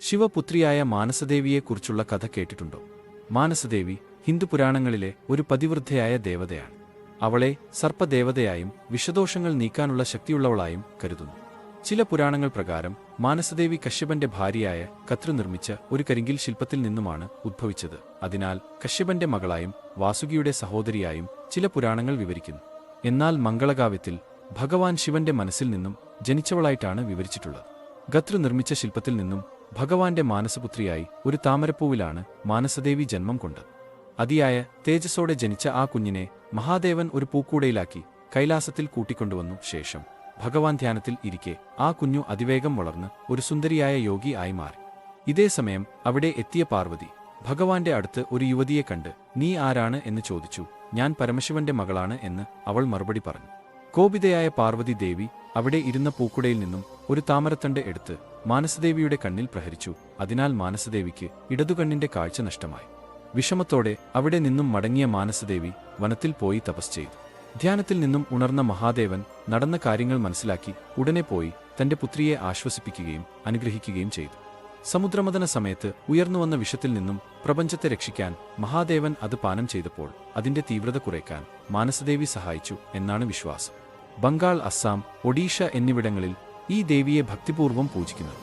ശിവപുത്രിയായ മാനസദേവിയെക്കുറിച്ചുള്ള കഥ കേട്ടിട്ടുണ്ടോ? മാനസദേവി ഹിന്ദുപുരാണങ്ങളിലെ ഒരു പതിവൃദ്ധയായ ദേവതയാണ്. അവളെ സർപ്പദേവതയായും വിഷദോഷങ്ങൾ നീക്കാനുള്ള ശക്തിയുള്ളവളായും കരുതുന്നു. ചില പുരാണങ്ങൾ പ്രകാരം മാനസദേവി കശ്യപന്റെ ഭാര്യയായ കത്രു നിർമ്മിച്ച ഒരു കരിങ്കിൽ ശില്പത്തിൽ നിന്നുമാണ് ഉദ്ഭവിച്ചത്. അതിനാൽ കശ്യപന്റെ മകളായും വാസുകിയുടെ സഹോദരിയായും ചില പുരാണങ്ങൾ വിവരിക്കുന്നു. എന്നാൽ മംഗളകാവ്യത്തിൽ ഭഗവാൻ ശിവന്റെ മനസ്സിൽ നിന്നും ജനിച്ചവളായിട്ടാണ് വിവരിച്ചിട്ടുള്ളത്. ഗത്രു നിർമ്മിച്ച ശില്പത്തിൽ നിന്നും ഭഗവാന്റെ മാനസപുത്രിയായി ഒരു താമരപ്പൂവിലാണ് മാനസദേവി ജന്മം കൊണ്ടത്. അതിയായ തേജസ്സോടെ ജനിച്ച ആ കുഞ്ഞിനെ മഹാദേവൻ ഒരു പൂക്കൂടയിലാക്കി കൈലാസത്തിൽ കൂട്ടിക്കൊണ്ടുവന്നു. ശേഷം ഭഗവാൻ ധ്യാനത്തിൽ ഇരിക്കെ ആ കുഞ്ഞു അതിവേഗം വളർന്ന് ഒരു സുന്ദരിയായ യോഗി ആയി മാറി. ഇതേ സമയം അവിടെ എത്തിയ പാർവതി ഭഗവാന്റെ അടുത്ത് ഒരു യുവതിയെ കണ്ട് നീ ആരാണ് എന്ന് ചോദിച്ചു. ഞാൻ പരമശിവന്റെ മകളാണ് എന്ന് അവൾ മറുപടി പറഞ്ഞു. കോപിതയായ പാർവതി ദേവി അവിടെ ഇരുന്ന പൂക്കുടയിൽ നിന്നും ഒരു താമരത്തണ്ട് എടുത്ത് മാനസദേവിയുടെ കണ്ണിൽ പ്രഹരിച്ചു. അതിനാൽ മാനസദേവിക്ക് ഇടതുകണ്ണിന്റെ കാഴ്ച നഷ്ടമായി. വിഷമത്തോടെ അവിടെ നിന്നും മടങ്ങിയ മാനസദേവി വനത്തിൽ പോയി തപസ് ചെയ്തു. ധ്യാനത്തിൽ നിന്നും ഉണർന്ന മഹാദേവൻ നടന്ന കാര്യങ്ങൾ മനസ്സിലാക്കി ഉടനെ പോയി തന്റെ പുത്രിയെ ആശ്വസിപ്പിക്കുകയും അനുഗ്രഹിക്കുകയും ചെയ്തു. സമുദ്രമഥന സമയത്ത് ഉയർന്നുവന്ന വിഷത്തിൽ നിന്നും പ്രപഞ്ചത്തെ രക്ഷിക്കാൻ മഹാദേവൻ അത് പാനം ചെയ്തപ്പോൾ അതിന്റെ തീവ്രത കുറയ്ക്കാൻ മാനസദേവി സഹായിച്ചു എന്നാണ് വിശ്വാസം. ബംഗാൾ, അസ്സാം, ഒഡീഷ എന്നിവിടങ്ങളിൽ ഈ ദേവിയെ ഭക്തിപൂർവ്വം പൂജിക്കുന്നത്.